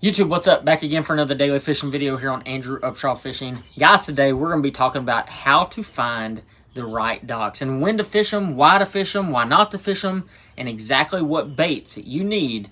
YouTube, what's up? Back again for another daily fishing video here on Andrew Upshaw Fishing. Guys, today we're going to be talking about how to find the right docks and when to fish them, why not to fish them, and exactly what baits you need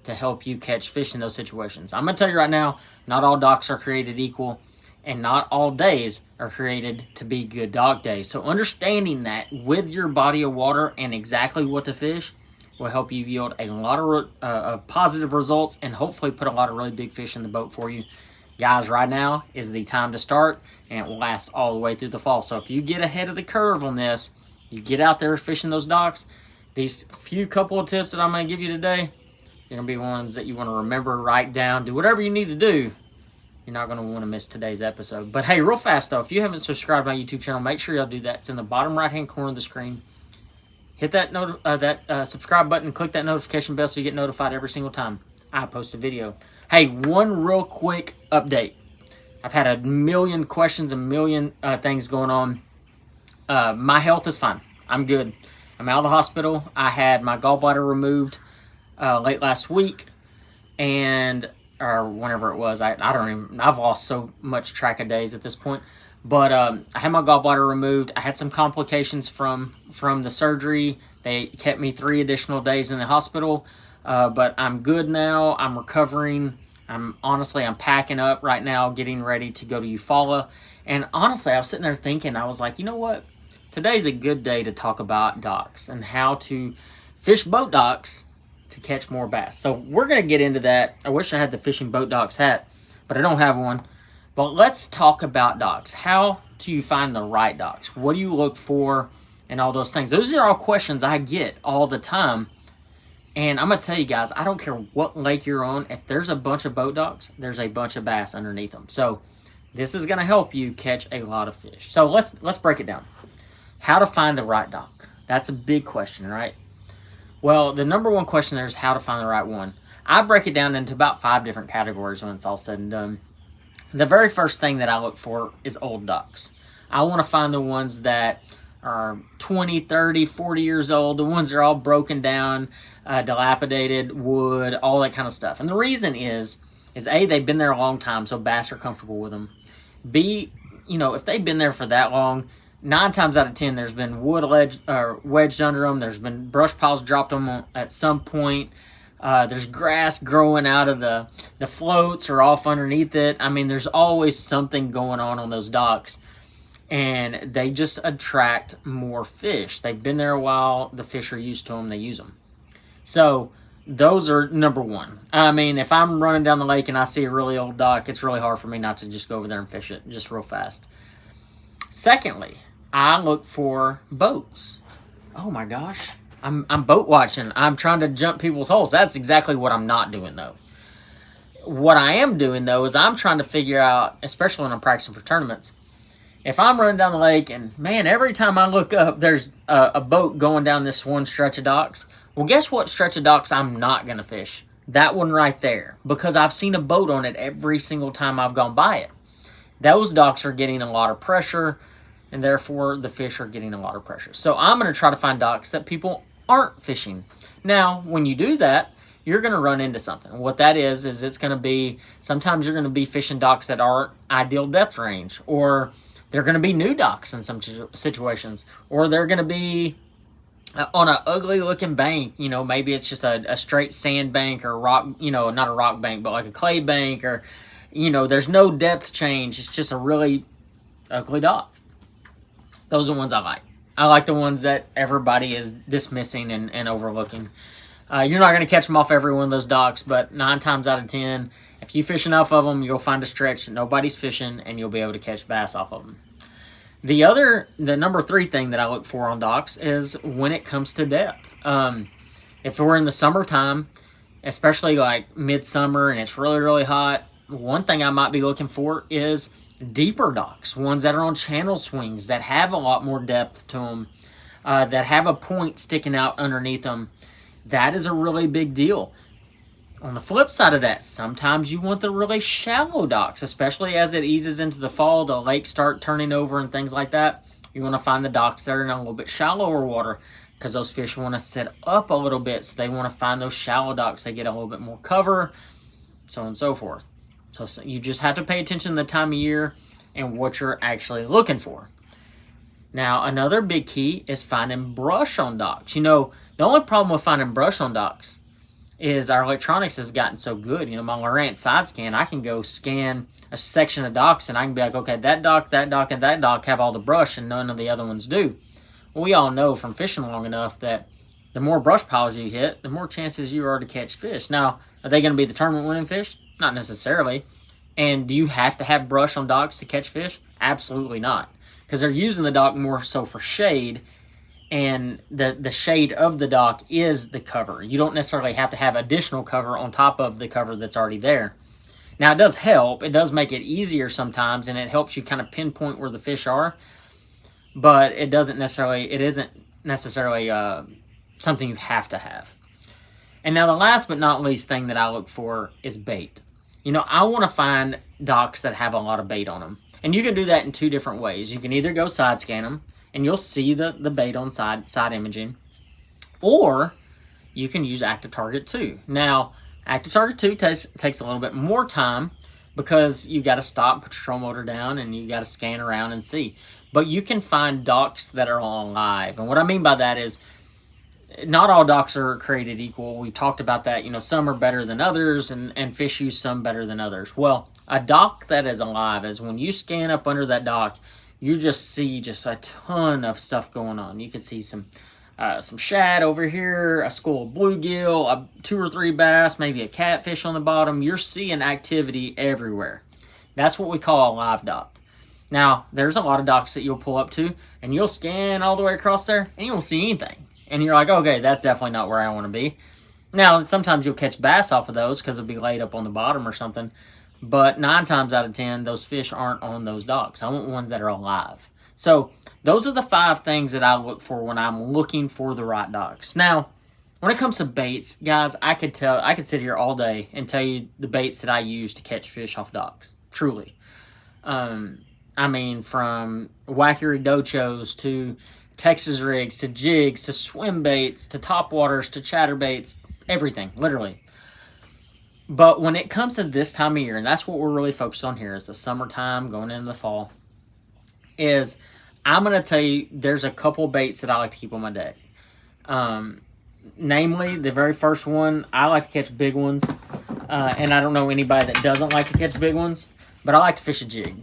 to help you catch fish in those situations. I'm going to tell you right now, not all docks are created equal, and not all days are created to be good dock days. So understanding that with your body of water and exactly what to fish will help you yield a lot of positive results and hopefully put a lot of really big fish in the boat for you. Guys, right now is the time to start, and it will last all the way through the fall. So if you get ahead of the curve on this, you get out there fishing those docks, these few couple of tips that I'm going to give you today, they're going to be ones that you want to remember, write down, do whatever you need to do. You're not going to want to miss today's episode. But hey, real fast though, if you haven't subscribed to my YouTube channel, make sure y'all do that. It's in the bottom right-hand corner of the screen. Hit that subscribe button, click that notification bell so you get notified every single time I post a video. Hey, one real quick update. I've had a million questions, a million things going on. My health is fine. I'm good. I'm out of the hospital. I had my gallbladder removed late last week, or whenever it was. I've lost so much track of days at this point. But I had my gallbladder removed. I had some complications from the surgery. They kept me 3 additional days in the hospital. But I'm good now. I'm recovering. I'm packing up right now, getting ready to go to Eufaula. And honestly, I was sitting there thinking, I was like, you know what? Today's a good day to talk about docks and how to fish boat docks to catch more bass. So we're going to get into that. I wish I had the fishing boat docks hat, but I don't have one. But let's talk about docks. How do you find the right docks? What do you look for and all those things? Those are all questions I get all the time. And I'm going to tell you guys, I don't care what lake you're on. If there's a bunch of boat docks, there's a bunch of bass underneath them. So this is going to help you catch a lot of fish. So let's break it down. How to find the right dock. That's a big question, right? Well, the number one question there is how to find the right one. I break it down into about 5 different categories when it's all said and done. The very first thing that I look for is old docks. I want to find the ones that are 20, 30, 40 years old, the ones that are all broken down, dilapidated, wood, all that kind of stuff. And the reason is A, they've been there a long time, so bass are comfortable with them. B, if they've been there for that long, 9 times out of 10, there's been wood wedged under them. There's been brush piles dropped on them at some point. There's grass growing out of the floats or off underneath it. I mean, there's always something going on those docks. And they just attract more fish. They've been there a while. The fish are used to them. They use them. So those are number one. I mean, if I'm running down the lake and I see a really old dock, it's really hard for me not to just go over there and fish it just real fast. Secondly, I look for boats. Oh my gosh. I'm boat watching. I'm trying to jump people's holes. That's exactly what I'm not doing, though. What I am doing, though, is I'm trying to figure out, especially when I'm practicing for tournaments, if I'm running down the lake and, man, every time I look up, there's a boat going down this one stretch of docks. Well, guess what stretch of docks I'm not going to fish? That one right there. Because I've seen a boat on it every single time I've gone by it. Those docks are getting a lot of pressure, and therefore the fish are getting a lot of pressure. So I'm going to try to find docks that people aren't fishing. Now, when you do that, you're going to run into something. What that is it's going to be, sometimes you're going to be fishing docks that aren't ideal depth range, or they're going to be new docks in some situations, or they're going to be on an ugly looking bank. Maybe it's just a straight sand bank or rock, not a rock bank, but like a clay bank, or, there's no depth change. It's just a really ugly dock. Those are the ones I like. I like the ones that everybody is dismissing and overlooking. You're not going to catch them off every one of those docks, but 9 times out of 10, if you fish enough of them, you'll find a stretch that nobody's fishing, and you'll be able to catch bass off of them. The number 3 thing that I look for on docks is when it comes to depth. If we're in the summertime, especially like midsummer and it's really, really hot, one thing I might be looking for is deeper docks, ones that are on channel swings, that have a lot more depth to them, that have a point sticking out underneath them. That is a really big deal. On the flip side of that, sometimes you want the really shallow docks, especially as it eases into the fall, the lakes start turning over and things like that. You want to find the docks that are in a little bit shallower water because those fish want to sit up a little bit, so they want to find those shallow docks. They get a little bit more cover. so on and so forth. So you just have to pay attention to the time of year and what you're actually looking for. Now, another big key is finding brush on docks. The only problem with finding brush on docks is our electronics has gotten so good. My Lowrance side scan, I can go scan a section of docks and I can be like, okay, that dock, and that dock have all the brush and none of the other ones do. Well, we all know from fishing long enough that the more brush piles you hit, the more chances you are to catch fish. Now, are they going to be the tournament winning fish? Not necessarily. And do you have to have brush on docks to catch fish? Absolutely not. Because they're using the dock more so for shade, and the shade of the dock is the cover. You don't necessarily have to have additional cover on top of the cover that's already there. Now, it does help. It does make it easier sometimes, and it helps you kind of pinpoint where the fish are. But it isn't necessarily something you have to have. And now the last but not least thing that I look for is bait. I want to find docks that have a lot of bait on them. And you can do that in two different ways. You can either go side scan them, and you'll see the bait on side imaging. Or you can use Active Target 2. Now, Active Target 2 takes a little bit more time because you got to stop, put your troll motor down, and you got to scan around and see. But you can find docks that are alive. And what I mean by that is not all docks are created equal. We talked about that. Some are better than others, and fish use some better than others. Well, a dock that is alive is when you scan up under that dock, you just see just a ton of stuff going on. You can see some shad over here, a school of bluegill, 2 or 3 bass, maybe a catfish on the bottom. You're seeing activity everywhere. That's what we call a live dock. Now, there's a lot of docks that you'll pull up to, and you'll scan all the way across there, and you won't see anything. And you're like, okay, that's definitely not where I want to be. Now, sometimes you'll catch bass off of those because it'll be laid up on the bottom or something. But 9 times out of 10, those fish aren't on those docks. I want ones that are alive. So those are the 5 things that I look for when I'm looking for the right docks. Now, when it comes to baits, guys, I could sit here all day and tell you the baits that I use to catch fish off docks. Truly. From Wackery Dochos to Texas rigs to jigs to swim baits to topwaters to chatterbaits, everything, literally. But when it comes to this time of year, and that's what we're really focused on here, is the summertime going into the fall, is I'm going to tell you there's a couple baits that I like to keep on my deck. Namely, the very first one, I like to catch big ones. And I don't know anybody that doesn't like to catch big ones, but I like to fish a jig.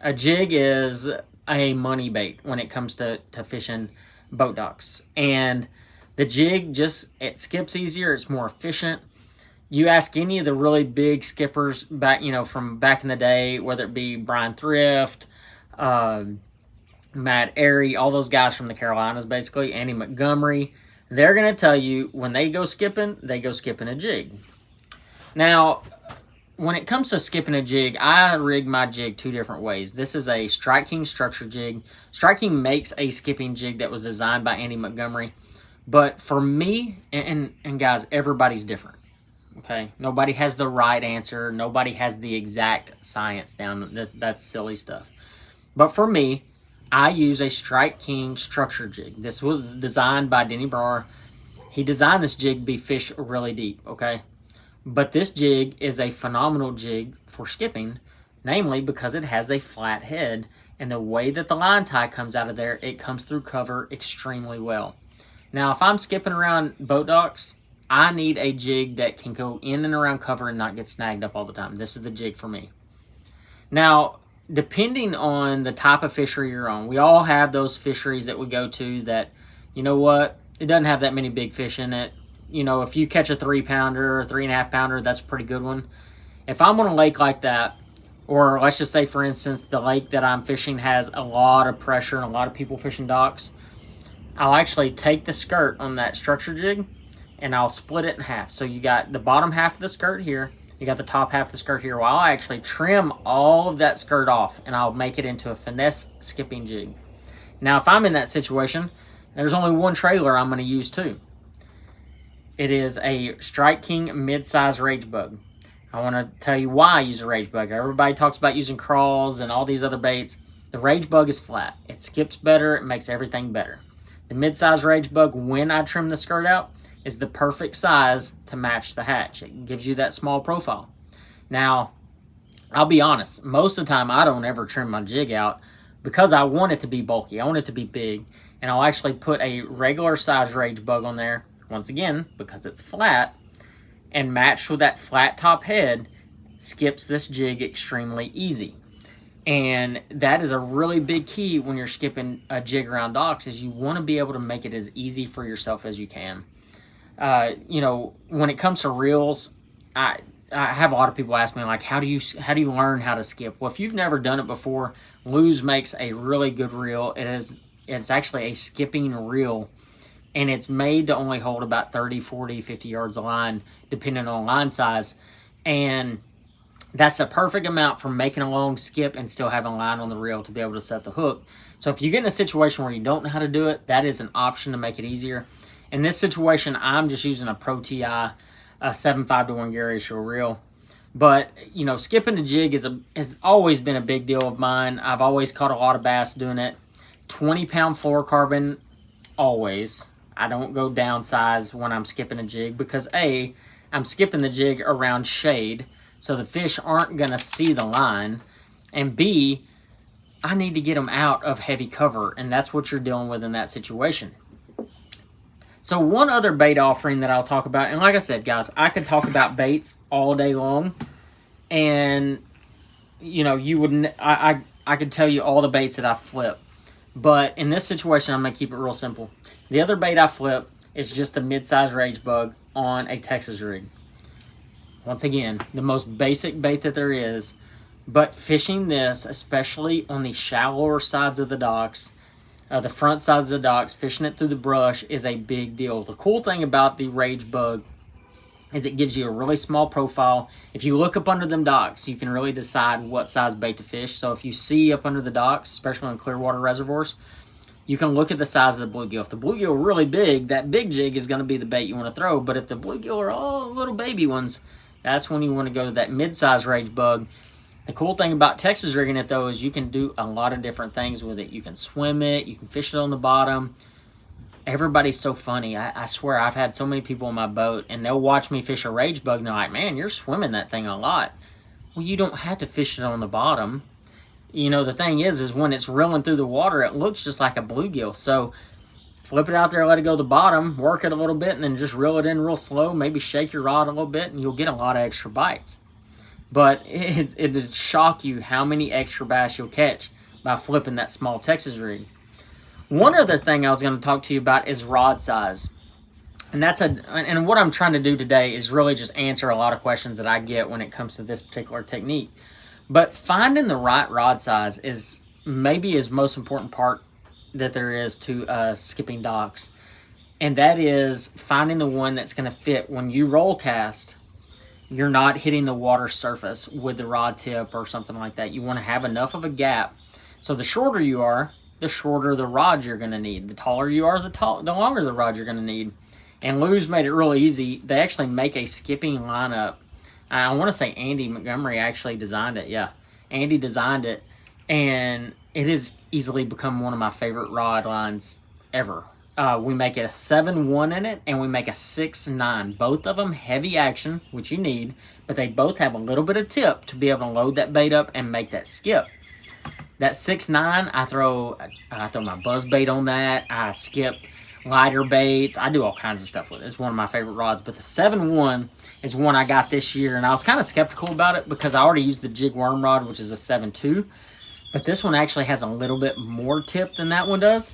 A jig is a money bait when it comes to fishing boat docks. And the jig it skips easier, it's more efficient. You ask any of the really big skippers back, from back in the day, whether it be Brian Thrift, Matt Airy, all those guys from the Carolinas, basically, Andy Montgomery, they're going to tell you when they go skipping a jig. Now, when it comes to skipping a jig, I rig my jig 2 different ways. This is a Strike King structure jig. Strike King makes a skipping jig that was designed by Andy Montgomery. But for me, and guys, everybody's different. Okay, nobody has the right answer. Nobody has the exact science down. That's silly stuff. But for me, I use a Strike King structure jig. This was designed by Denny Brar. He designed this jig to be fish really deep, okay? But this jig is a phenomenal jig for skipping, namely because it has a flat head, and the way that the line tie comes out of there, it comes through cover extremely well. Now, if I'm skipping around boat docks, I need a jig that can go in and around cover and not get snagged up all the time. This is the jig for me. Now, depending on the type of fishery you're on, we all have those fisheries that we go to that, you know what, it doesn't have that many big fish in it. If you catch a 3-pounder or 3.5-pounder, that's a pretty good one. If I'm on a lake like that, or let's just say, for instance, the lake that I'm fishing has a lot of pressure and a lot of people fishing docks, I'll actually take the skirt on that structure jig and I'll split it in half. So you got the bottom half of the skirt here, you got the top half of the skirt here. Well, I'll actually trim all of that skirt off and I'll make it into a finesse skipping jig. Now, if I'm in that situation, there's only one trailer I'm going to use too. It is a Strike King mid-size rage bug. I want to tell you why I use a rage bug. Everybody talks about using crawls and all these other baits. The rage bug is flat. It skips better. It makes everything better. The mid-size rage bug, when I trim the skirt out, is the perfect size to match the hatch. It gives you that small profile. Now, I'll be honest, most of the time I don't ever trim my jig out because I want it to be bulky. I want it to be big. And I'll actually put a regular size rage bug on there, once again, because it's flat, and matched with that flat top head, skips this jig extremely easy. And that is a really big key when you're skipping a jig around docks, is you want to be able to make it as easy for yourself as you can. You know, when it comes to reels, I have a lot of people ask me, like, how do you learn how to skip? Well, if you've never done it before, Lose makes a really good reel. It's actually a skipping reel, and it's made to only hold about 30, 40, 50 yards of line, depending on line size. And that's a perfect amount for making a long skip and still having line on the reel to be able to set the hook. So if you get in a situation where you don't know how to do it, that is an option to make it easier. In this situation, I'm just using a Pro TI, a 7.5 to 1 gear ratio reel. But, you know, skipping the jig has always been a big deal of mine. I've always caught a lot of bass doing it. 20-pound fluorocarbon, always. I don't go downsize when I'm skipping a jig because, A, I'm skipping the jig around shade, so the fish aren't going to see the line, and B, I need to get them out of heavy cover, and that's what you're dealing with in that situation. So one other bait offering that I'll talk about, and like I said, guys, I could talk about baits all day long, and, you know, I could tell you all the baits that I flip, but in this situation, I'm going to keep it real simple. The other bait I flip is just a mid-size rage bug on a Texas rig. Once again, the most basic bait that there is, but fishing this, especially on the shallower sides of the docks, the front sides of the docks, fishing it through the brush is a big deal. The cool thing about the rage bug is it gives you a really small profile. If you look up under them docks, you can really decide what size bait to fish. So if you see up under the docks, especially in clear water reservoirs, you can look at the size of the bluegill. If the bluegill are really big, that big jig is going to be the bait you want to throw. But if the bluegill are all little baby ones, that's when you want to go to that mid-size rage bug. The cool thing about Texas rigging it, though, is you can do a lot of different things with it. You can swim it. You can fish it on the bottom. Everybody's so funny. I swear, I've had so many people on my boat, and they'll watch me fish a rage bug, and they're like, man, you're swimming that thing a lot. Well, you don't have to fish it on the bottom. You know, the thing is when it's reeling through the water, it looks just like a bluegill. So flip it out there, let it go to the bottom, work it a little bit, and then just reel it in real slow. Maybe shake your rod a little bit, and you'll get a lot of extra bites. But it'd shock you how many extra bass you'll catch by flipping that small Texas rig. One other thing I was going to talk to you about is rod size. And what I'm trying to do today is really just answer a lot of questions that I get when it comes to this particular technique. But finding the right rod size is maybe his most important part that there is to skipping docks. And that is finding the one that's going to fit when you roll cast. You're not hitting the water surface with the rod tip or something like that. You want to have enough of a gap. So the shorter you are, the shorter the rod you're going to need. The taller you are, the longer the rod you're going to need. And Lou's made it really easy. They actually make a skipping lineup. I want to say Andy Montgomery actually designed it. Yeah, Andy designed it. And it has easily become one of my favorite rod lines ever. We make it a 7-1 in it, and we make a 6-9. Both of them heavy action, which you need, but they both have a little bit of tip to be able to load that bait up and make that skip. That 6-9, I throw my buzz bait on that. I skip lighter baits. I do all kinds of stuff with it. It's one of my favorite rods. But the 7-1 is one I got this year, and I was kind of skeptical about it because I already used the jig worm rod, which is a 7-2. But this one actually has a little bit more tip than that one does.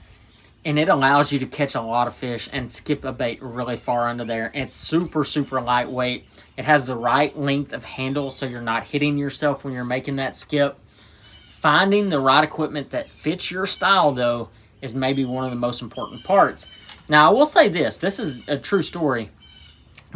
And it allows you to catch a lot of fish and skip a bait really far under there. It's super, super lightweight. It has the right length of handle so you're not hitting yourself when you're making that skip. Finding the right equipment that fits your style, though, is maybe one of the most important parts. Now, I will say this. This is a true story.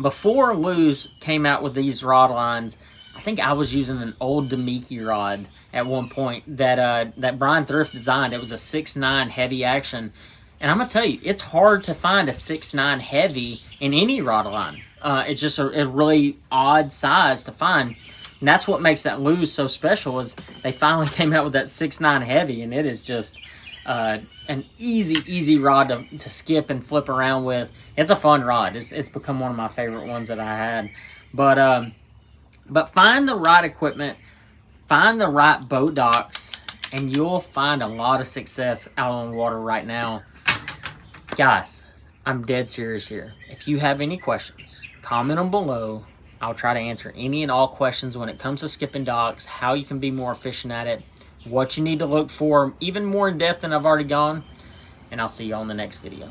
Before Lou's came out with these rod lines, I think I was using an old Demiki rod at one point that Brian Thrift designed. It was a 6-9 heavy action. And I'm going to tell you, it's hard to find a 6-9 heavy in any rod line. It's just a really odd size to find. And that's what makes that Lou's so special is they finally came out with that 6-9 heavy, and it is just an easy rod to skip and flip around with. It's a fun rod. It's become one of my favorite ones that I had. But But find the right equipment, find the right boat docks, and you'll find a lot of success out on the water right now. Guys, I'm dead serious here. If you have any questions, comment them below. I'll try to answer any and all questions when it comes to skipping docks, how you can be more efficient at it, what you need to look for, even more in depth than I've already gone. And I'll see you on the next video.